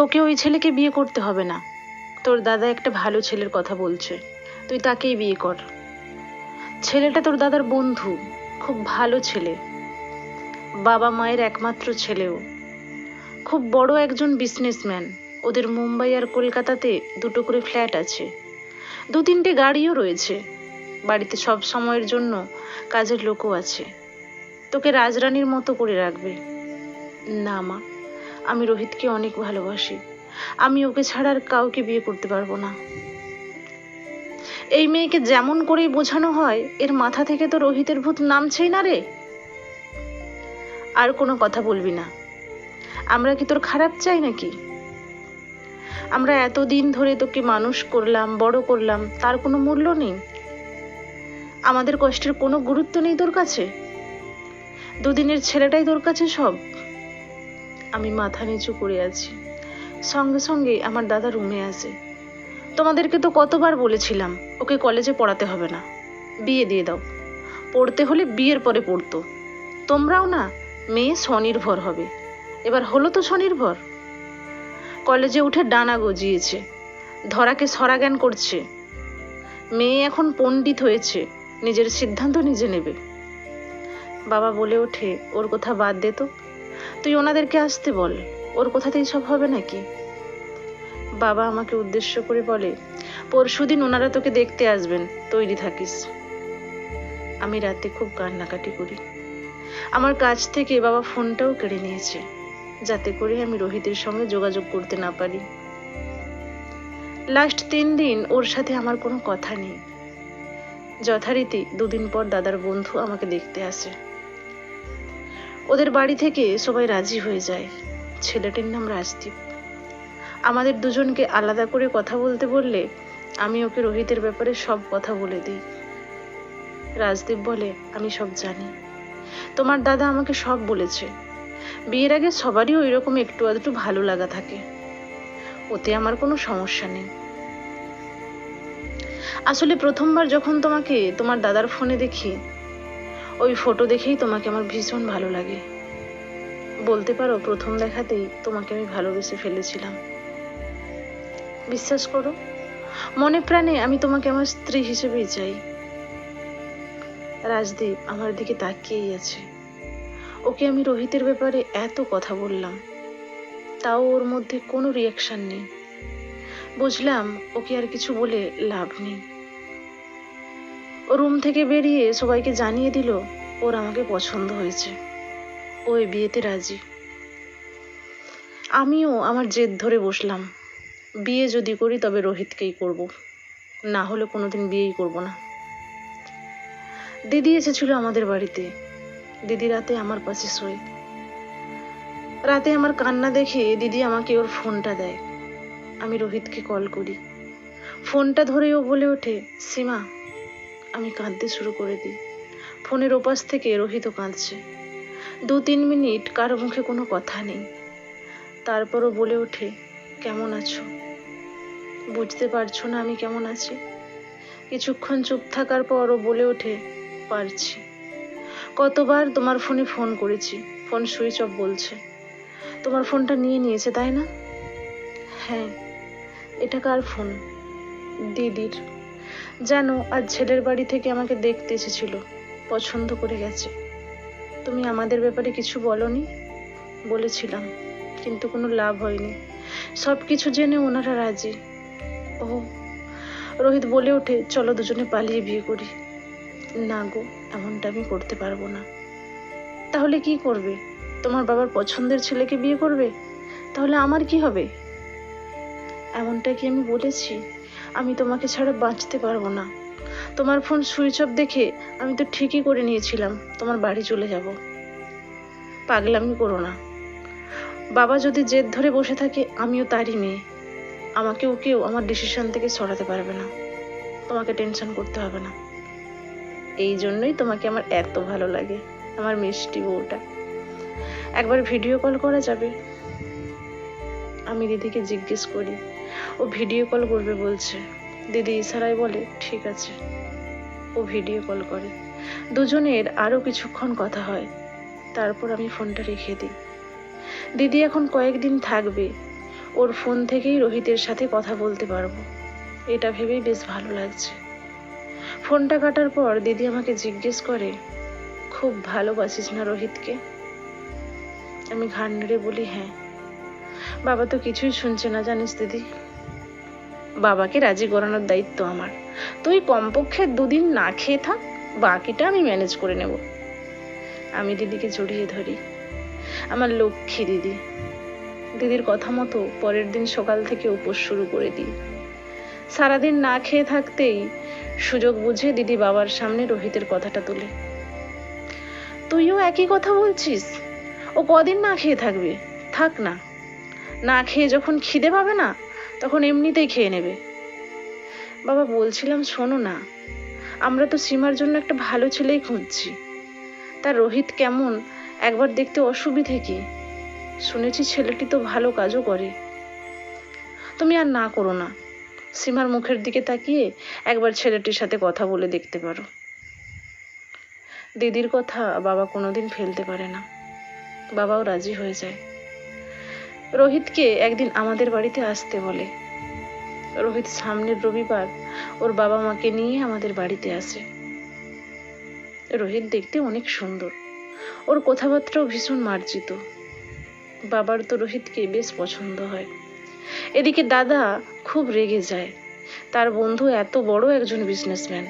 তোকে ওই ছেলেকে বিয়ে করতে হবে না। তোর দাদা একটা ভালো ছেলের কথা বলছে, তুই তাকেই বিয়ে কর। ছেলেটা তোর দাদার বন্ধু, খুব ভালো ছেলে, বাবা মায়ের একমাত্র ছেলেও, খুব বড় একজন বিজনেসম্যান। ওদের মুম্বাই আর কলকাতাতে দুটো করে ফ্ল্যাট আছে, 2-3টে গাড়িও রয়েছে। বাড়িতে সব সময়ের জন্য কাজের লোকও আছে। তোকে রাজরানীর মতো করে রাখবে। না মা, আমি রোহিতকে অনেক ভালোবাসি, আমি ওকে ছাড়া আর কাউকে বিয়ে করতে পারবো না। এই মেয়েকে যেমন করেই বোঝানো হয়, এর মাথা থেকে তো রোহিতের ভূত নামছেই না রে। আর কোনো কথা বলবি না। আমরা কি তোর খারাপ চাই নাকি? আমরা এতদিন ধরে তোকে মানুষ করলাম, বড় করলাম, তার কোনো মূল্য নেই? আমাদের কষ্টের কোনো গুরুত্ব নেই তোর কাছে? দুদিনের ছেলেটাই তোর কাছে সব? আমি মাথা নিচু করে আছি। সঙ্গে সঙ্গে আমার দাদা রুমে আসে। তোমাদেরকে তো কতবার বলেছিলাম ওকে কলেজে পড়াতে হবে না, বিয়ে দিয়ে দাও। পড়তে হলে বিয়ের পরে পড়তো। তোমরাও না, মেয়ে স্বনির্ভর হবে। এবার হলো তো স্বনির্ভর। কলেজে উঠে ডানা গজিয়েছে, ধরাকে সরাজ্ঞান করছে। মেয়ে এখন পণ্ডিত হয়েছে, নিজের সিদ্ধান্ত নিজে নেবে। বাবা বলে ওঠে, ওর কথা বাদ দে তো, তুই ওনাদেরকে আসতে বল, ওর কথাতেই সব হবে নাকি? বাবা আমাকে উদ্দেশ্য করে বলে, পরশুদিন ওনারা তোকে দেখতে আসবেন, তৈরি থাকিস। আমি রাতে খুব কান্নাকাটি করি। আমার কাছ থেকে বাবা ফোনটাও কেড়ে নিয়েছে, যাতে করে আমি রোহিতের সঙ্গে যোগাযোগ করতে না পারি। লাস্ট 3 দিন ওর সাথে আমার কোনো কথা নেই। যথারীতি 2 দিন পর দাদার বন্ধু আমাকে দেখতে আসে। ওদের বাড়ি থেকে সবাই রাজি হয়ে যায়। ছেলেটির নাম রাজদীপ। আমাদের দুজনকে আলাদা করে কথা বলতে বললে আমি ওকে রোহিতের ব্যাপারে সব কথা বলে দিই। রাজদীপ বলে, আমি সব জানি, তোমার দাদা আমাকে সব বলেছে। বিয়ের আগে সবারই ওই রকম একটু আধটু ভালো লাগা থাকে, ওতে আমার কোনো সমস্যা নেই। আসলে প্রথমবার যখন তোমাকে তোমার দাদার ফোনে দেখি, ওই ফটো দেখেই তোমাকে আমার ভীষণ ভালো লাগে। বলতে পারো প্রথম দেখাতেই তোমাকে আমি ভালোবেসে ফেলেছিলাম। বিশ্বাস করো, মনে প্রাণে আমি তোমাকে আমার স্ত্রী হিসেবেই চাই। রাজদীপ আমার দিকে তাকিয়েই আছে। ওকে আমি রোহিতের ব্যাপারে এত কথা বললাম, তাও ওর মধ্যে কোনো রিয়াকশন নেই। বুঝলাম ওকে আর কিছু বলে লাভ নেই। ও রুম থেকে বেরিয়ে সবাইকে জানিয়ে দিল ওর আমাকে পছন্দ হয়েছে, ওই বিয়েতে রাজি। আমিও আমার জেদ ধরে বসলাম, বিয়ে যদি করি তবে রোহিতকেই করব, না হলে কোনোদিন বিয়েই করব না। দিদি এসেছিল আমাদের বাড়িতে। দিদি রাতে আমার পাশে শোয়। রাতে আমার কান্না দেখে দিদি আমাকে ওর ফোনটা দেয়। আমি রোহিতকে কল করি। ফোনটা ধরে ও বলে ওঠে, সীমা। আমি কাঁদতে শুরু করে দিই। ফোনের ওপাশ থেকে রোহিতও কাঁদছে। 2-3 মিনিট কারো মুখে কোনো কথা নেই। তারপরও বলে ওঠে, কেমন আছো? বুঝতে পারছো না আমি কেমন আছি? কিছুক্ষণ চুপ থাকার পর ও বলে ওঠে, পারছি। কতবার তোমার ফোনে ফোন করেছি, ফোন সুইচ অফ বলছে। তোমার ফোনটা নিয়ে নিয়েছে তাই না? হ্যাঁ। এটা কার ফোন? দিদির। জানো, আজ ছেলের বাড়ি থেকে আমাকে দেখতে এসেছিল, পছন্দ করে গেছে। তুমি আমাদের ব্যাপারে কিছু বলনি? বলেছিলাম, কিন্তু কোনো লাভ হয়নি। সব কিছু জেনে ওনারা রাজি। ও, রোহিত বলে ওঠে, চলো দুজনে পালিয়ে বিয়ে করি। না গো, এমনটা আমি করতে পারবো না। তাহলে কি করবে? তোমার বাবার পছন্দের ছেলেকে বিয়ে করবে? তাহলে আমার কি হবে? এমনটা কি আমি বলেছি? আমি তোমাকে ছাড়া বাঁচতে পারবো না। তোমার ফোন সুইচ অফ দেখে আমি তো ঠিকই করে নিয়েছিলাম তোমার বাড়ি চলে যাব। পাগলামি করো না। বাবা যদি জেদ ধরে বসে থাকে, আমিও তারই মেয়ে। আমাকেও কেউ আমার ডিসিশন থেকে সরাতে পারবে না। তোমাকে টেনশন করতে হবে না। এই জন্যই তোমাকে আমার এত ভালো লাগে, আমার মিষ্টি বউটা। একবার ভিডিও কল করা যাবে? আমি দিদিকে জিজ্ঞেস করি, ও ভিডিও কল করবে বলছে। দিদি ইশারায় বলে, ঠিক আছে। ও ভিডিও কল করে। দুজনের আরো কিছুক্ষণ কথা হয়। তারপর আমি ফোনটা রেখে দিই। দিদি এখন কয়েকদিন থাকবে। ওর ফোন থেকেই রোহিতের সাথে কথা বলতে পারবো, এটা ভেবেই বেশ ভালো লাগছে। ফোনটা কাটার পর দিদি আমাকে জিজ্ঞেস করে, খুব ভালোবাসিস না রোহিতকে? আমি ঘাড় নেড়ে বলি, হ্যাঁ। বাবা তো কিছুই শুনছে না জানিস দিদি। বাবাকে রাজি করানোর দায়িত্ব আমার। তুই কমপক্ষে 2 দিন না খেয়ে থাক, বাকিটা আমি ম্যানেজ করে নেব। আমি দিদিকে জড়িয়ে ধরি। আমার লক্ষ্মী দিদি। দিদির কথা মতো পরের দিন সকাল থেকে উপোস শুরু করে দিই। সারাদিন না খেয়ে থাকতেই সুযোগ বুঝে দিদি বাবার সামনে রোহিতের কথাটা তোলে। তুইও একই কথা বলছিস? ও কদিন না খেয়ে থাকবে? থাক না, না খেয়ে যখন খিদে পাবে না তখন এমনিতেই খেয়ে নেবে। বাবা বলছিলাম, শোনো না, আমরা তো সীমার জন্য একটা ভালো ছেলেই খুঁজছি। তার রোহিত কেমন একবার দেখতে অসুবিধে কি? শুনেছি ছেলেটি তো ভালো কাজও করে। তুমি আর না করো না, সীমার মুখের দিকে তাকিয়ে একবার ছেলেটির সাথে কথা বলে দেখতে পারো। দিদির কথা বাবা কোনোদিন ফেলতে পারে না। বাবাও রাজি হয়ে যায়। রোহিতকে একদিন আমাদের বাড়িতে আসতে বলে। রোহিত সামনের রবিবার ওর বাবা মাকে নিয়ে আমাদের বাড়িতে আসে। রোহিত দেখতে অনেক সুন্দর, ওর কথাবার্তাও ভীষণ মার্জিত। বাবার তো রোহিতকে বেশ পছন্দ হয়। এদিকে দাদা খুব রেগে যায়, তার বন্ধু এত বড় একজন বিজনেসম্যান,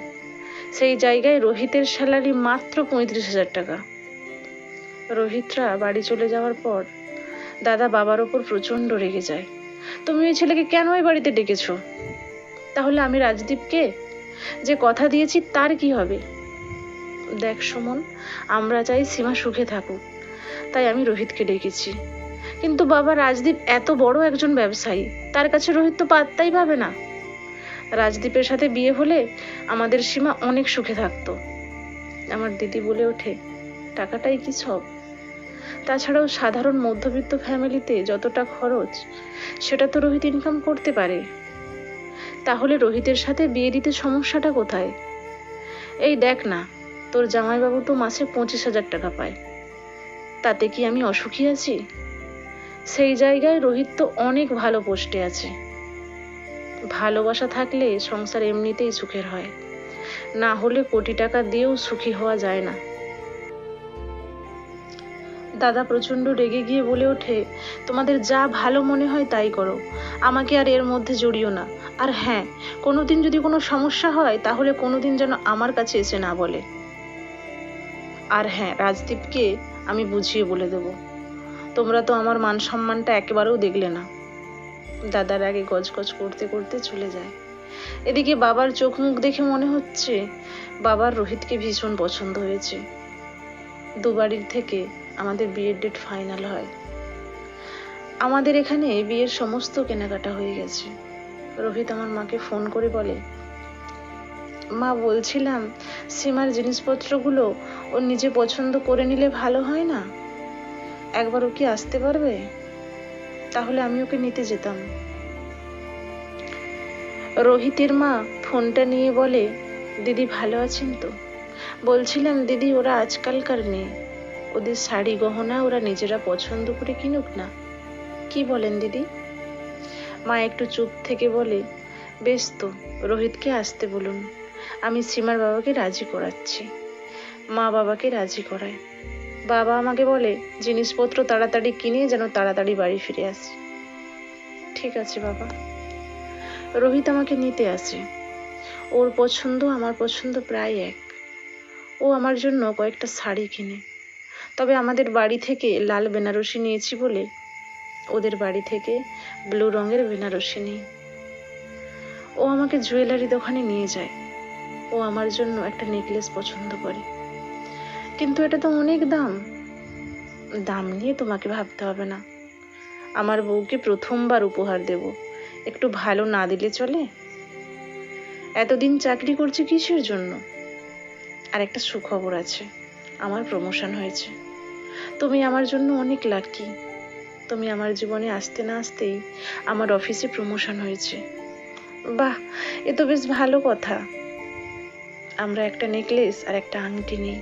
সেই জায়গায় রোহিতের স্যালারি মাত্র 35,000 টাকা। রোহিতরা বাড়ি চলে যাওয়ার পর দাদা বাবার ওপর প্রচন্ড রেগে যায়। তুমি ওই ছেলেকে কেন ওই বাড়িতে ডেকেছো? তাহলে আমি রাজদীপকে যে কথা দিয়েছি তার কি হবে? দেখ সুমন, আমরা চাই সীমা সুখে থাকুক, তাই আমি রোহিতকে ডেকেছি। কিন্তু বাবা, রাজদীপ এত বড় একজন ব্যবসায়ী, তার কাছে রোহিত তো পাত্তাই পাবে না। রাজদীপের সাথে বিয়ে হলে আমাদের সীমা অনেক সুখে থাকতো। আমার দিদি বলে ওঠে, টাকাটাই কি সব? তাছাড়াও সাধারণ মধ্যবিত্ত ফ্যামিলিতে যতটা খরচ সেটা তো রোহিত ইনকাম করতে পারে। তাহলে রোহিতের সাথে বিয়ে দিতে সমস্যাটা কোথায়? এই দেখ না, তোর জামাইবাবু তো মাসে 25,000 টাকা পায়, তাতে কি আমি অসুখী আছি? সেই জায়গায় রোহিত তো অনেক ভালো পোস্টে আছে। ভালোবাসা থাকলে সংসার এমনিতেই সুখের হয়, না হলে কোটি টাকা দিয়েও সুখী হওয়া যায় না। দাদা প্রচন্ড রেগে গিয়ে বলে ওঠে, তোমাদের যা ভালো মনে হয় তাই করো, আমাকে আর এর মধ্যে জড়িও না। আর হ্যাঁ, কোনোদিন যদি কোনো সমস্যা হয় তাহলে কোনোদিন যেন আমার কাছে এসে না বলে। আর হ্যাঁ, রাজদীপকে আমি বুঝিয়ে বলে দেব, তোমরা তো আমার মান সম্মানটা একেবারেও দেখলে না। দাদার আগে গজগজ করতে করতে চলে যায়। এদিকে বাবার চোখ মুখ দেখে মনে হচ্ছে বাবার রোহিতকে ভীষণ পছন্দ হয়েছে। দুবাড়ির থেকে আমাদের বিয়ের ডেট ফাইনাল হয়। আমাদের এখানে বিয়ের সমস্ত কেনাকাটা হয়ে গেছে। রোহিত আমার মাকে ফোন করে বলে, মা বলছিলাম সীমার জিনিসপত্রগুলো ও নিজে পছন্দ করে নিলে ভালো হয় না? একবার ও কি আসতে পারবে? তাহলে আমি ওকে নিতে যেতাম। রোহিতের মা ফোনটা নিয়ে বলে, দিদি ভালো আছেন তো? বলছিলাম দিদি, ওরা আজকালকার মেয়ে, ওদের শাড়ি গহনা ওরা নিজেরা পছন্দ করে কিনুক না। কি বলেন দিদি? মা একটু চুপ থেকে বলে, বেশ তো, রোহিতকে আসতে বলুন, আমি সীমার বাবাকে রাজি করাচ্ছি। মা বাবাকে রাজি করায়। বাবা আমাকে বলে জিনিসপত্র তাড়াতাড়ি কিনে যেন তাড়াতাড়ি বাড়ি ফিরে আসি। ঠিক আছে বাবা। রোহিত আমাকে নিতে আসে। ওর পছন্দ আমার পছন্দ প্রায় এক। ও আমার জন্য কয়েকটা শাড়ি কিনে। তবে আমাদের বাড়ি থেকে লাল বেনারসি নিয়েছি বলে ওদের বাড়ি থেকে ব্লু রঙের বেনারসি নেই। ও আমাকে জুয়েলারি দোকানে নিয়ে যায়। ও আমার জন্য একটা নেকলেস পছন্দ করে, কিন্তু এটা তো অনেক দাম। দাম নিয়ে তোমাকে ভাবতে হবে না, আমার বউকে প্রথমবার উপহার দেব, একটু ভালো না দিলে চলে? এতদিন চাকরি করছি কিসের জন্য? আর একটা সুখবর আছে, আমার প্রমোশন হয়েছে। তুমি আমার জন্য অনেক লাকি। তুমি আমার জীবনে আসতে না আসতেই আমার অফিসে প্রমোশন হয়েছে। বাহ, এ তো বেশ ভালো কথা। আমরা একটা নেকলেস আর একটা আংটি নিই।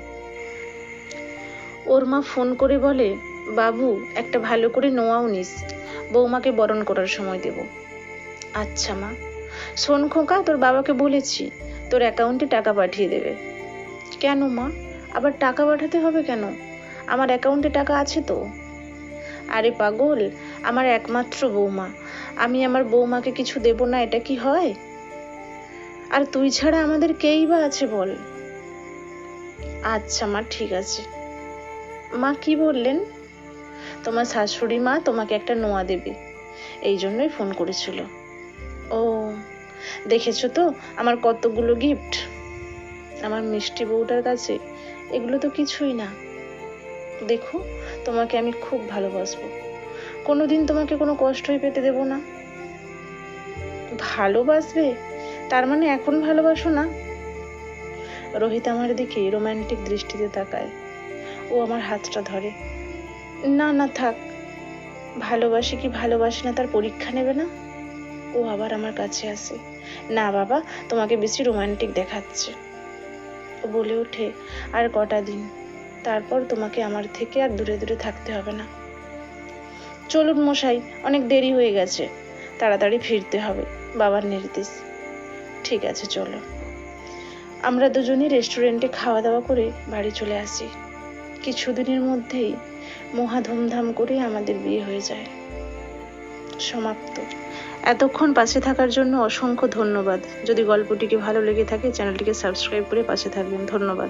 ওর মা ফোন করে বলে, বাবু একটা ভালো করে নোয়াও নিস, বৌমাকে বরণ করার সময় দেব। আচ্ছা মা। শোন খোকা, তোর বাবাকে বলেছি তোর অ্যাকাউন্টে টাকা পাঠিয়ে দেবে। কেন মা, আবার টাকা পাঠাতে হবে কেন? আমার অ্যাকাউন্টে টাকা আছে তো। আরে পাগল, আমার একমাত্র বৌমা, আমি আমার বৌমাকে কিছু দেব না, এটা কি হয়? আর তুই ছাড়া আমাদের কেই বা আছে বল। আচ্ছা মা, ঠিক আছে। মা কি বললেন? তোমার শাশুড়ি মা তোমাকে একটা নোয়া দেবে, এই জন্যই ফোন করেছিল। ও, দেখেছো তো আমার কতগুলো গিফট। আমার মিষ্টি বউটার কাছে এগুলো তো কিছুই না। দেখো, তোমাকে আমি খুব ভালোবাসবো, কোনোদিন তোমাকে কোনো কষ্টই পেতে দেব না। ভালোবাসবে? তার মানে এখন ভালোবাসো না? রোহিত আমার দিকে রোমান্টিক দৃষ্টিতে তাকায়। ও আমার হাতটা ধরে। না না, থাক। ভালোবাসি কি ভালোবাসি না তার পরীক্ষা নেবে না? ও আবার আমার কাছে আসে। না বাবা, তোমাকে বেশি রোমান্টিক দেখাচ্ছে। ও বলে ওঠে, আর কটা দিন, তারপর তোমাকে আমার থেকে আর দূরে দূরে থাকতে হবে না। চলুন মশাই, অনেক দেরি হয়ে গেছে, তাড়াতাড়ি ফিরতে হবে, বাবার নির্দেশ। ঠিক আছে, চলো। আমরা দুজনই রেস্টুরেন্টে খাওয়া দাওয়া করে বাড়ি চলে আসি। কিছুদিনের মধ্যেই মহা ধুমধাম করে আমাদের বিয়ে হয়ে যায়। সমাপ্ত। এতক্ষণ পাশে থাকার জন্য অসংখ্য ধন্যবাদ। যদি গল্পটিকে ভালো লেগে থাকে চ্যানেলটিকে সাবস্ক্রাইব করে পাশে থাকবেন। ধন্যবাদ।